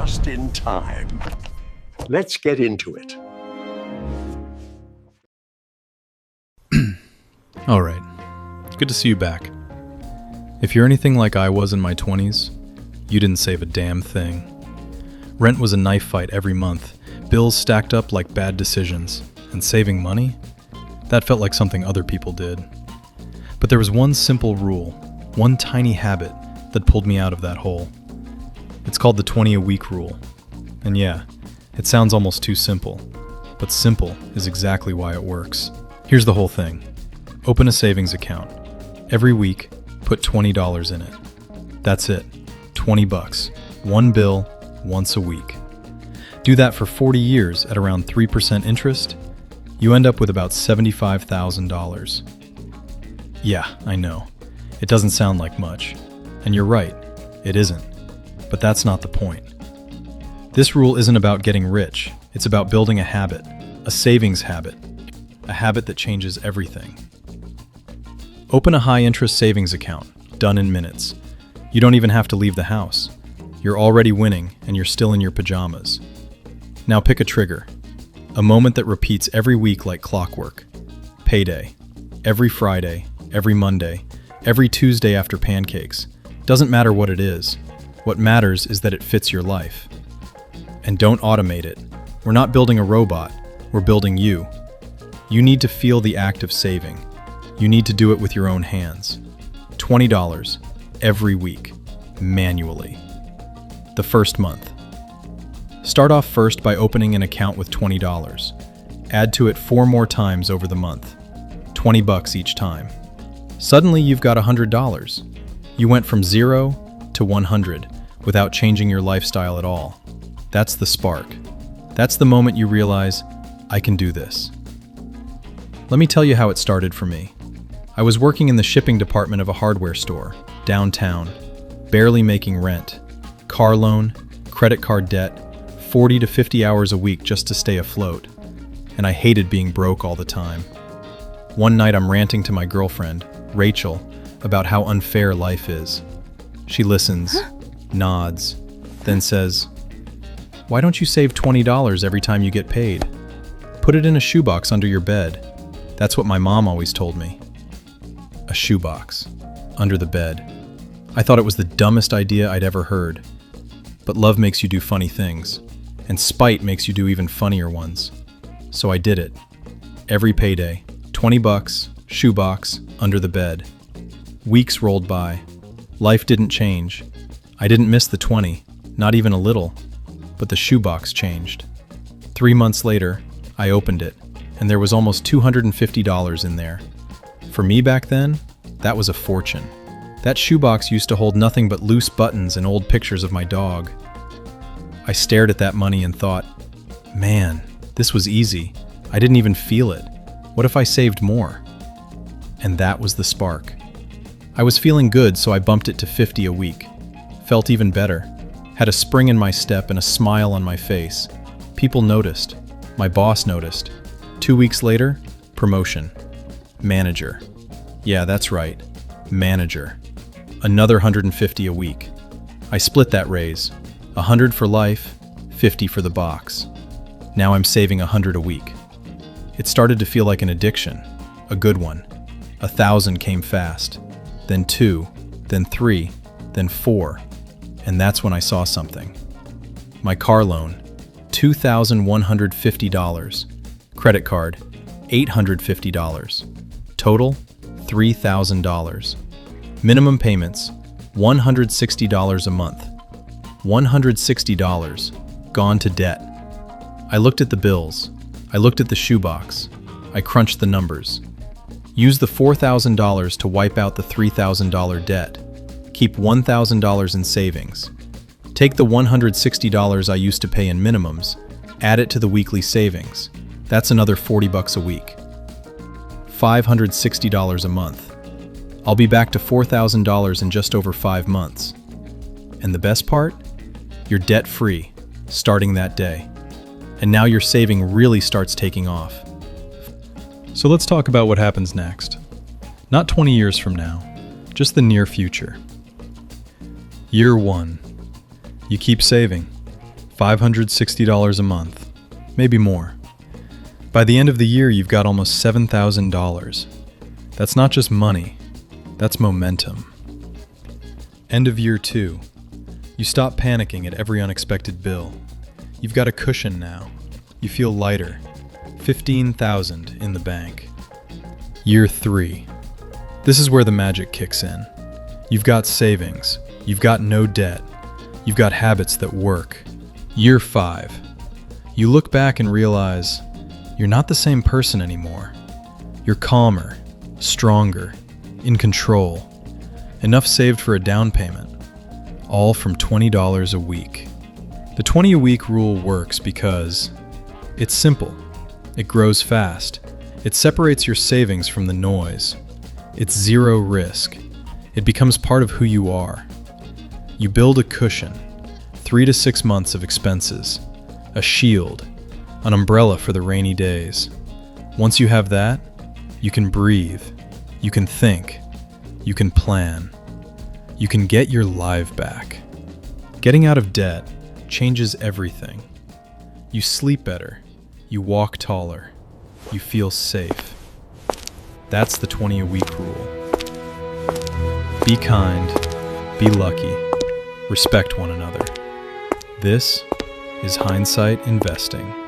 just in time. Let's get into it. All right. Good to see you back. If you're anything like I was in my 20s, you didn't save a damn thing. Rent was a knife fight every month, bills stacked up like bad decisions, and saving money? That felt like something other people did. But there was one simple rule, one tiny habit that pulled me out of that hole. It's called the 20-a-week rule. And yeah, it sounds almost too simple, but simple is exactly why it works. Here's the whole thing. Open a savings account. Every week, put $20 in it. That's it. $20. One bill, once a week. Do that for 40 years at around 3% interest. You end up with about $75,000. Yeah, I know. It doesn't sound like much. And you're right, it isn't. But that's not the point. This rule isn't about getting rich. It's about building a habit, a savings habit, a habit that changes everything. Open a high-interest savings account, done in minutes. You don't even have to leave the house. You're already winning, and you're still in your pajamas. Now pick a trigger, a moment that repeats every week like clockwork. Payday. Every Friday, every Monday, every Tuesday after pancakes. Doesn't matter what it is. What matters is that it fits your life. And don't automate it. We're not building a robot. We're building you. You need to feel the act of saving. You need to do it with your own hands. $20 every week, manually. The first month. Start off first by opening an account with $20. Add to it 4 more times over the month. $20 each time. Suddenly you've got $100. You went from 0 to 100 without changing your lifestyle at all. That's the spark. That's the moment you realize, I can do this. Let me tell you how it started for me. I was working in the shipping department of a hardware store, downtown, barely making rent, car loan, credit card debt, 40 to 50 hours a week just to stay afloat, and I hated being broke all the time. One night I'm ranting to my girlfriend, Rachel, about how unfair life is. She listens, nods, then says, "Why don't you save $20 every time you get paid? Put it in a shoebox under your bed." That's what my mom always told me. A shoebox. Under the bed. I thought it was the dumbest idea I'd ever heard. But love makes you do funny things. And spite makes you do even funnier ones. So I did it. Every payday. $20, shoebox, under the bed. Weeks rolled by. Life didn't change. I didn't miss the 20, not even a little. But the shoebox changed. 3 months later, I opened it, and there was almost $250 in there. For me back then, that was a fortune. That shoebox used to hold nothing but loose buttons and old pictures of my dog. I stared at that money and thought, man, this was easy. I didn't even feel it. What if I saved more? And that was the spark. I was feeling good, so I bumped it to $50 a week. Felt even better. Had a spring in my step and a smile on my face. People noticed. My boss noticed. 2 weeks later, promotion. Manager. Yeah, that's right. Manager. Another $150 a week. I split that raise. $100 for life, $50 for the box. Now I'm saving $100 a week. It started to feel like an addiction. A good one. 1,000 came fast. Then 2, then 3, then 4. And that's when I saw something. My car loan, $2,150. Credit card, $850. Total, $3,000. Minimum payments, $160 a month. $160, gone to debt. I looked at the bills. I looked at the shoebox. I crunched the numbers. Use the $4,000 to wipe out the $3,000 debt. Keep $1,000 in savings. Take the $160 I used to pay in minimums, add it to the weekly savings. That's another $40 a week. $560 a month. I'll be back to $4,000 in just over 5 months. And the best part? You're debt-free, starting that day. And now your saving really starts taking off. So let's talk about what happens next. Not 20 years from now, just the near future. Year 1. You keep saving. $560 a month, maybe more. By the end of the year, you've got almost $7,000. That's not just money, that's momentum. End of year 2. You stop panicking at every unexpected bill. You've got a cushion now. You feel lighter. $15,000 in the bank. Year 3. This is where the magic kicks in. You've got savings. You've got no debt. You've got habits that work. Year 5. You look back and realize you're not the same person anymore. You're calmer, stronger, in control. Enough saved for a down payment. All from $20 a week. The 20 a week rule works because it's simple. It grows fast. It separates your savings from the noise. It's zero risk. It becomes part of who you are. You build a cushion, 3 to 6 months of expenses, a shield, an umbrella for the rainy days. Once you have that, you can breathe, you can think, you can plan, you can get your life back. Getting out of debt changes everything. You sleep better, you walk taller, you feel safe. That's the 20 a week rule. Be kind, be lucky, respect one another. This is Hindsight Investing.